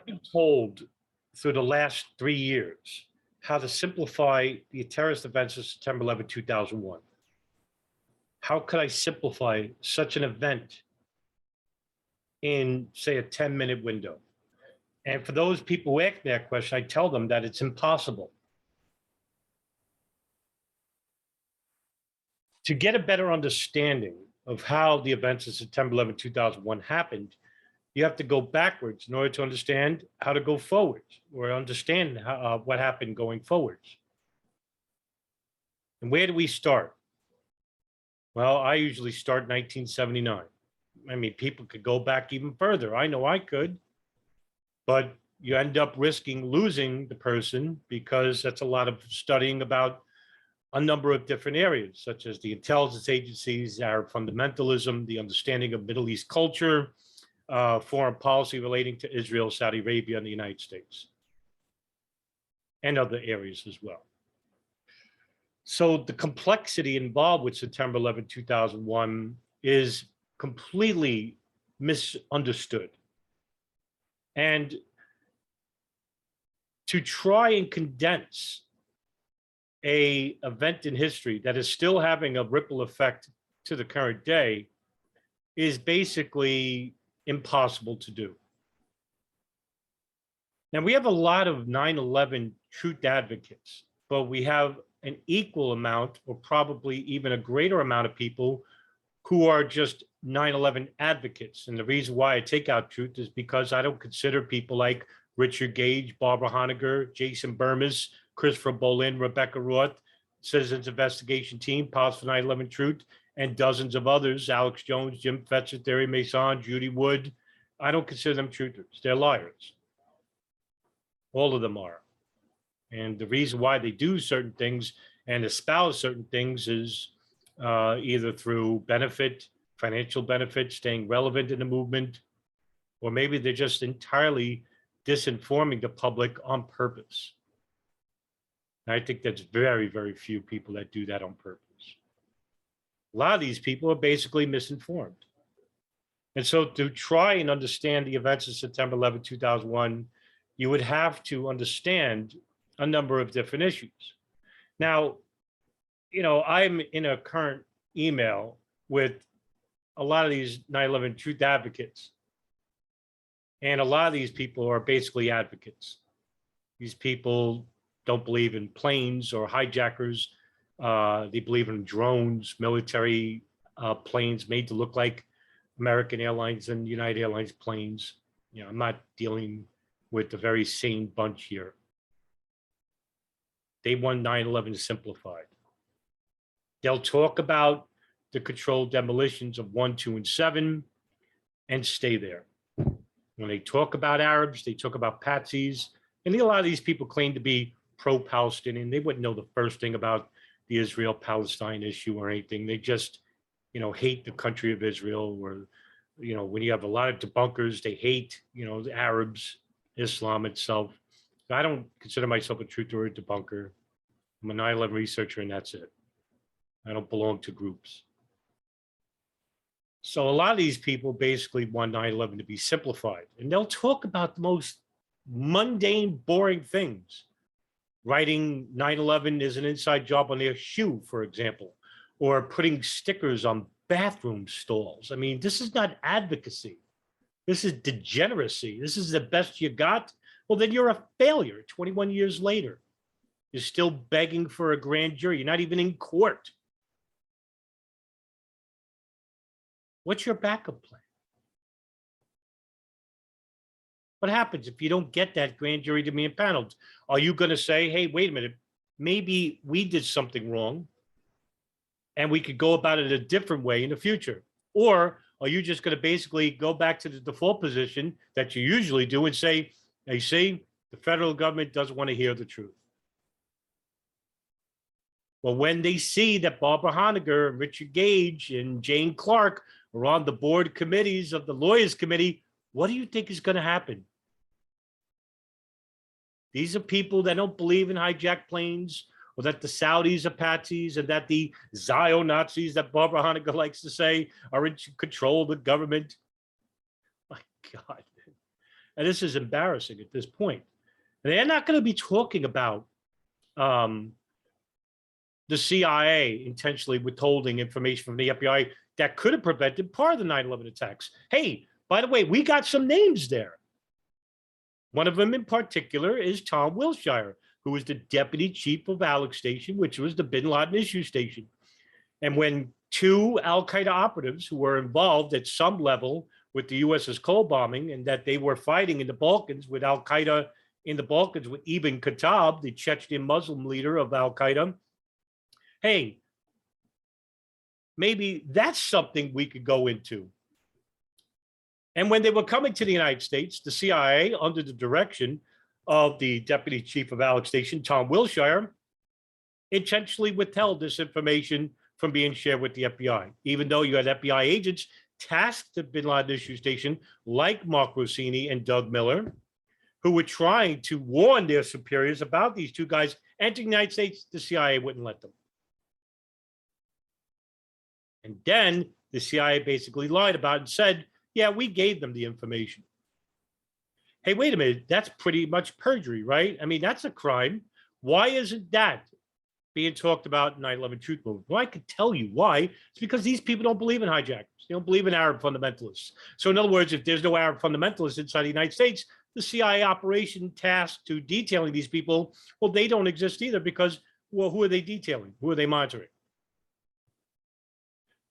been told through the last 3 years how to simplify the terrorist events of September 11, 2001. How could I simplify such an event in, say, a 10-minute window? And for those people who ask me that question, I tell them that it's impossible. To get a better understanding of how the events of September 11, 2001 happened, you have to go backwards in order to understand how to go forwards, or understand how, what happened going forwards. And where do we start? Well, I usually start 1979. I mean, people could go back even further. I know I could, but you end up risking losing the person because that's a lot of studying about a number of different areas, such as the intelligence agencies, Arab fundamentalism, the understanding of Middle East culture, foreign policy relating to Israel, Saudi Arabia, and the United States, and other areas as well. So the complexity involved with September 11, 2001 is completely misunderstood. And to try and condense an event in history that is still having a ripple effect to the current day is basically impossible to do. Now, we have a lot of 9/11 truth advocates, but we have an equal amount, or probably even a greater amount of people who are just 9/11 advocates. And the reason why I take out truth is because I don't consider people like Richard Gage, Barbara Honegger, Jason Burmis, Christopher Bolin, Rebecca Roth, Citizens Investigation Team, Pause for 9/11 Truth, and dozens of others, Alex Jones, Jim Fetzer, Terry Mason, Judy Wood. I don't consider them truthers. They're liars. All of them are. And the reason why they do certain things and espouse certain things is either through benefit, financial benefit, staying relevant in the movement, or maybe they're just entirely disinforming the public on purpose. And I think that's very, very few people that do that on purpose. A lot of these people are basically misinformed. And so to try and understand the events of September 11, 2001, you would have to understand a number of different issues. Now, you know, I'm in a current email with a lot of these 9/11 truth advocates. And a lot of these people are basically advocates. These people don't believe in planes or hijackers. They believe in drones, military planes made to look like American Airlines and United Airlines planes. You know, I'm not dealing with the very sane bunch here. They want 9/11 simplified. They'll talk about the controlled demolitions of 1, 2, and 7 and stay there. When they talk about Arabs, they talk about patsies. And a lot of these people claim to be pro-Palestinian. They wouldn't know the first thing about the Israel-Palestine issue or anything. They just, you know, hate the country of Israel. Or, you know, when you have a lot of debunkers, they hate, you know, the Arabs, Islam itself. I don't consider myself a truther or a debunker. I'm a 9/11 researcher, and that's it. I don't belong to groups. So a lot of these people basically want 9/11 to be simplified. And they'll talk about the most mundane, boring things. Writing 9/11 is an inside job on their shoe, for example, or putting stickers on bathroom stalls. I mean, this is not advocacy. This is degeneracy. This is the best you got. Well, then you're a failure 21 years later. You're still begging for a grand jury. You're not even in court. What's your backup plan? What happens if you don't get that grand jury to be impaneled? Are you going to say, hey, wait a minute, maybe we did something wrong and we could go about it a different way in the future? Or are you just going to basically go back to the default position that you usually do and say, hey, see, the federal government doesn't want to hear the truth? Well, when they see that Barbara Honegger and Richard Gage and Jane Clark are on the board committees of the Lawyers Committee, what do you think is going to happen? These are people that don't believe in hijacked planes, or that the Saudis are patsies, and that the Zio-Nazis that Barbara Honegger likes to say are in control of the government. My God. and this is embarrassing at this point. They're not going to be talking about the CIA intentionally withholding information from the FBI that could have prevented part of the 9/11 attacks. Hey, by the way, we got some names there. One of them in particular is Tom Wilshire, who was the deputy chief of Alex Station, which was the bin Laden issue station. And when two al-Qaeda operatives who were involved at some level with the USS Cole bombing, and that they were fighting in the Balkans with al-Qaeda in the Balkans with Ibn Khattab, the Chechen Muslim leader of al-Qaeda, hey, maybe that's something we could go into. And when they were coming to the United States, the CIA, under the direction of the deputy chief of Alex Station, Tom Wilshire, intentionally withheld this information from being shared with the FBI, even though you had FBI agents tasked at bin Laden issue station like Mark Rossini and Doug Miller, who were trying to warn their superiors about these two guys entering the United States. The CIA wouldn't let them. And then the CIA basically lied about it and said, yeah, we gave them the information. Hey, wait a minute. That's pretty much perjury, right? I mean, that's a crime. Why isn't that being talked about in 9/11 Truth Movement? Well, I could tell you why. It's because these people don't believe in hijackers. They don't believe in Arab fundamentalists. So in other words, if there's no Arab fundamentalists inside the United States, the CIA operation tasked to detailing these people, well, they don't exist either because, well, who are they detailing? Who are they monitoring?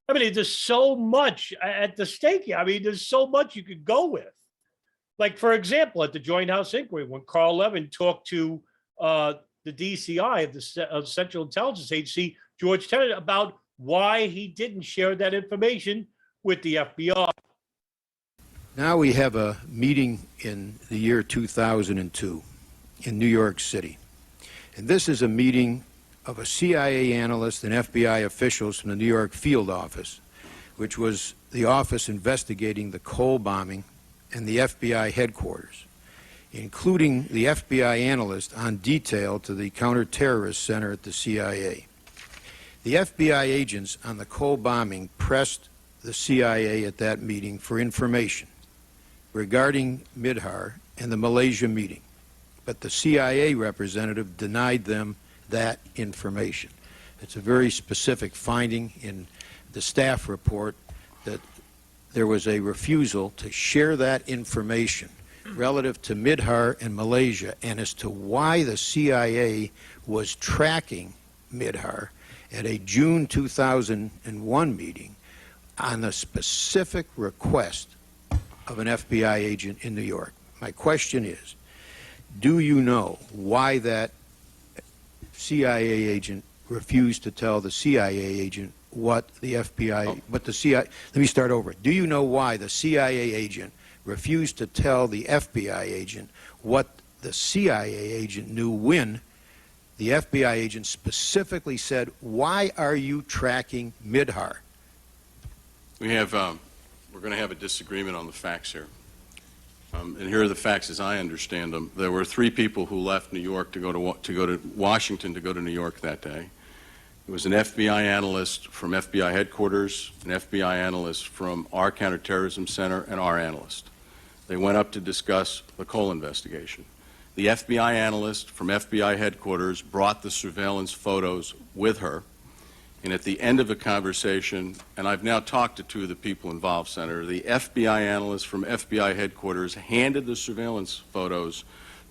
I mean, there's so much at the stake here. I mean, there's so much you could go with. Like, for example, at the Joint House Inquiry, when Carl Levin talked to the DCI of the Central Intelligence Agency, George Tenet, about why he didn't share that information with the FBI. Now we have a meeting in the year 2002 in New York City. And this is a meeting of a CIA analyst and FBI officials from the New York field office, which was the office investigating the Cole bombing and the FBI headquarters, including the FBI analyst on detail to the counterterrorist center at the CIA. The FBI agents on the Cole bombing pressed the CIA at that meeting for information regarding Midhar and the Malaysia meeting, but the CIA representative denied them that information. It's a very specific finding in the staff report that there was a refusal to share that information relative to Midhar and Malaysia, and as to why the CIA was tracking Midhar at a June 2001 meeting on the specific request of an FBI agent in New York. My question is, do you know why that CIA agent refused to tell the CIA agent what the FBI, what the CIA, let me start over. Do you know why the CIA agent refused to tell the FBI agent what the CIA agent knew when the FBI agent specifically said, why are you tracking Midhar? We have, we're going to have a disagreement on the facts here. And here are the facts as I understand them. There were 3 people who left New York to go to Washington to go to New York that day. It was an FBI analyst from FBI headquarters, an FBI analyst from our counterterrorism center, and our analyst. They went up to discuss the Cole investigation. The FBI analyst from FBI headquarters brought the surveillance photos with her. And at the end of the conversation, and I've now talked to 2 of the people involved, Senator, the FBI analyst from FBI headquarters handed the surveillance photos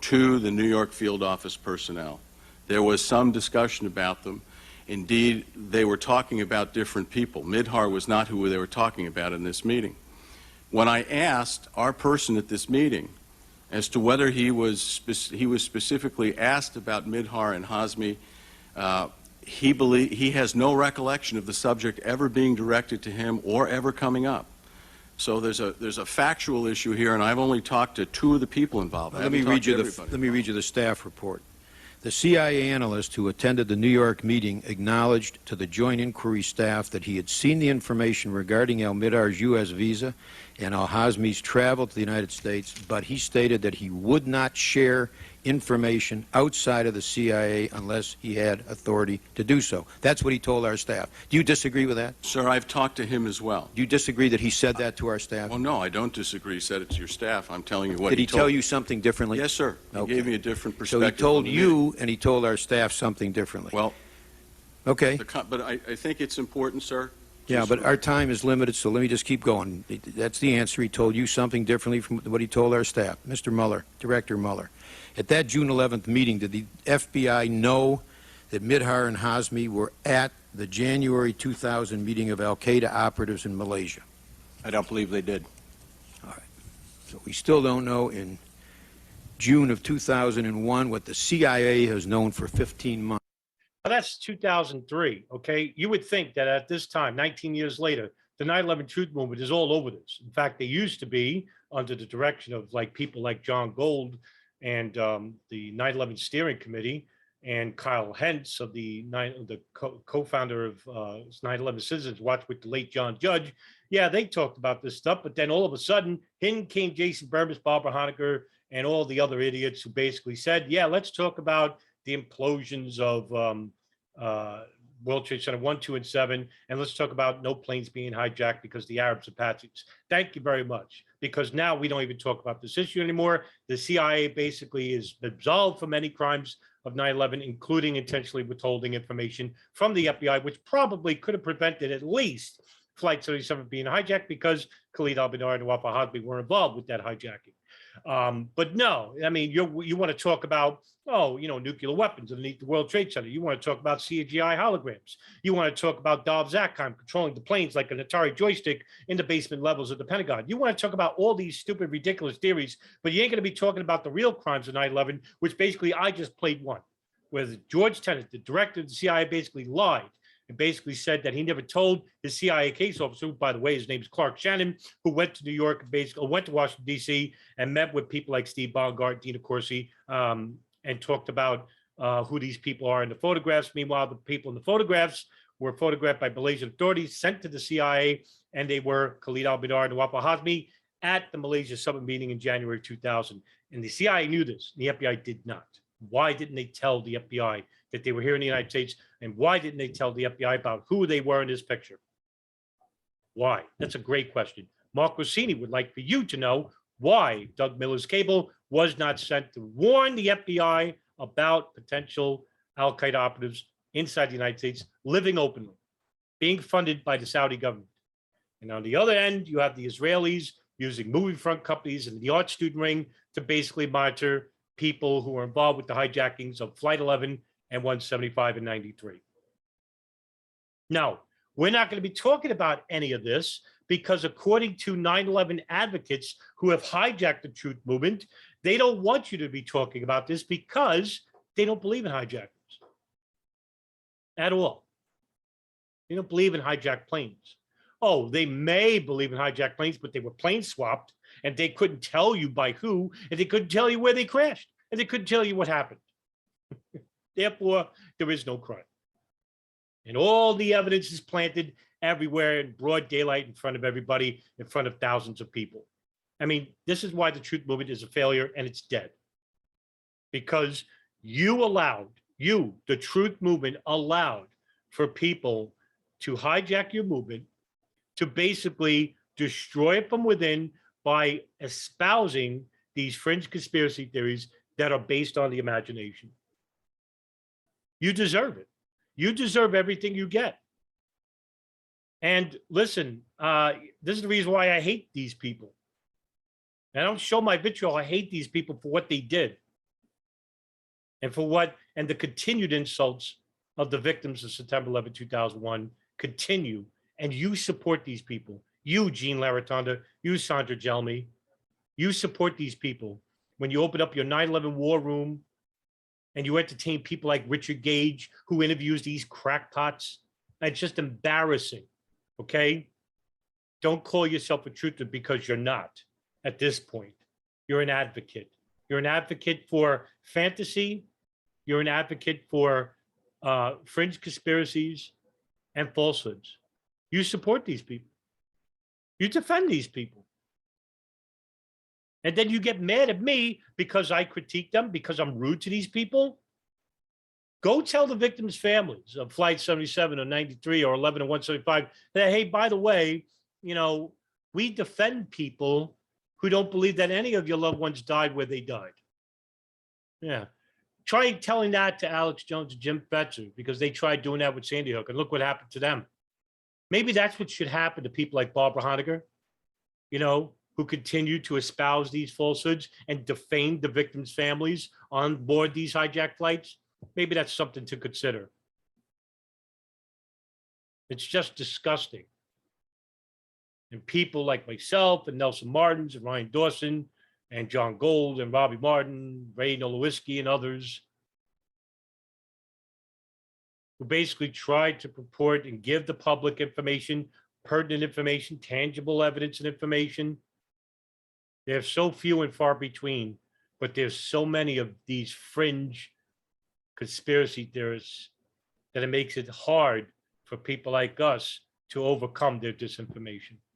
to the New York field office personnel. There was some discussion about them. Indeed, they were talking about different people. Midhar was not who they were talking about in this meeting. When I asked our person at this meeting as to whether he was specifically asked about Midhar and Hazmi, he has no recollection of the subject ever being directed to him or ever coming up. So there's a factual issue here, and I've only talked to 2 of the people involved. Let me read you the staff report. The CIA analyst who attended the New York meeting acknowledged to the Joint Inquiry staff that he had seen the information regarding al-Midhar's U.S. visa and al-Hazmi's traveled to the United States, but he stated that he would not share information outside of the CIA unless he had authority to do so. That's what he told our staff. Do you disagree with that? Sir, I've talked to him as well. Do you disagree that he said that to our staff? Well, no, I don't disagree. He said it to your staff. I'm telling you what Did he told tell me. you something differently? Yes, sir. He Okay. gave me a different So perspective. he told on the you and he told our staff something differently. Well, Okay. but I think it's important, sir. Yeah, just- but our time is limited, so let me just keep going. That's the answer. He told you something differently from what he told our staff. Mr. Mueller, Director Mueller, at that June 11th meeting, did the FBI know that Midhar and Hazmi were at the January 2000 meeting of al-Qaeda operatives in Malaysia? I don't believe they did. So we still don't know in June of 2001 what the CIA has known for 15 months. Well, that's 2003, okay? You would think that at this time, 19 years later, the 9/11 truth movement is all over this. In fact, they used to be under the direction of people like John Gold and the 9/11 steering committee and Kyle Hentz of the co-founder of 9/11 Citizens Watch with the late John Judge. Yeah, they talked about this stuff, but then all of a sudden, in came Jason Bermas, Barbara Honecker, and all the other idiots who basically said, yeah, let's talk about the implosions of World Trade Center 1, 2, and 7, and let's talk about no planes being hijacked because the Arabs are patsies. Thank you very much, because now we don't even talk about this issue anymore. The CIA basically is absolved from any crimes of 9/11, including intentionally withholding information from the FBI, which probably could have prevented at least Flight 77 being hijacked because Khalid al-Mihdhar and Wafa Hadmi were involved with that hijacking. But no, I mean, you want to talk about, nuclear weapons underneath the World Trade Center. You want to talk about CGI holograms. You want to talk about Dov Zakheim controlling the planes like an Atari joystick in the basement levels of the Pentagon. You want to talk about all these stupid, ridiculous theories, but you ain't going to be talking about the real crimes of 9/11, which basically I just played one, where George Tenet, the director of the CIA, basically lied and basically said that he never told his CIA case officer, who, by the way, his name is Clark Shannon, who went to New York, basically went to Washington, D.C., and met with people like Steve Bongart, Dina Corsi, and talked about who these people are in the photographs. Meanwhile, the people in the photographs were photographed by Malaysian authorities, sent to the CIA, and they were Khalid al-Mihdhar and Wafa Hadmi at the Malaysia Summit meeting in January 2000. And the CIA knew this, and the FBI did not. Why didn't they tell the FBI that they were here in the United States? And why didn't they tell the FBI about who they were in this picture? Why? That's a great question. Mark Rossini would like for you to know why Doug Miller's cable was not sent to warn the FBI about potential al-Qaeda operatives inside the United States living openly, being funded by the Saudi government. And on the other end, you have the Israelis using movie front companies and the art student ring to basically monitor people who are involved with the hijackings of Flight 11 and 175 and 93. Now, we're not going to be talking about any of this because according to 9/11 advocates who have hijacked the truth movement, they don't want you to be talking about this because they don't believe in hijackers at all. They don't believe in hijacked planes. Oh, they may believe in hijacked planes, but they were plane swapped and they couldn't tell you by who, and they couldn't tell you where they crashed, and they couldn't tell you what happened. Therefore, there is no crime. And all the evidence is planted everywhere in broad daylight in front of everybody, in front of thousands of people. I mean, this is why the truth movement is a failure and it's dead. Because the truth movement allowed for people to hijack your movement, to basically destroy it from within by espousing these fringe conspiracy theories that are based on the imagination. You deserve it. You deserve everything you get. And listen, this is the reason why I hate these people. I don't show my vitriol. I hate these people for what they did. And the continued insults of the victims of September 11, 2001 continue. And you support these people. You, Jean Laratonda, you, Sandra Gelmi, you support these people when you open up your 9/11 war room and you entertain people like Richard Gage, who interviews these crackpots. It's just embarrassing, okay? Don't call yourself a truther because you're not at this point. You're an advocate. You're an advocate for fantasy. You're an advocate for fringe conspiracies and falsehoods. You support these people. You defend these people. And then you get mad at me because I critique them, because I'm rude to these people. Go tell the victims' families of Flight 77 or 93 or 11 and 175 that, hey, by the way, we defend people who don't believe that any of your loved ones died where they died. Yeah. Try telling that to Alex Jones and Jim Fetzer, because they tried doing that with Sandy Hook, and look what happened to them. Maybe that's what should happen to people like Barbara Honegger, who continue to espouse these falsehoods and defame the victims' families on board these hijacked flights. Maybe that's something to consider. It's just disgusting. And people like myself and Nelson Martins and Ryan Dawson and John Gold and Robbie Martin, Ray Nowolski and others, who basically tried to purport and give the public information, pertinent information, tangible evidence and information. They're so few and far between, but there's so many of these fringe conspiracy theorists that it makes it hard for people like us to overcome their disinformation.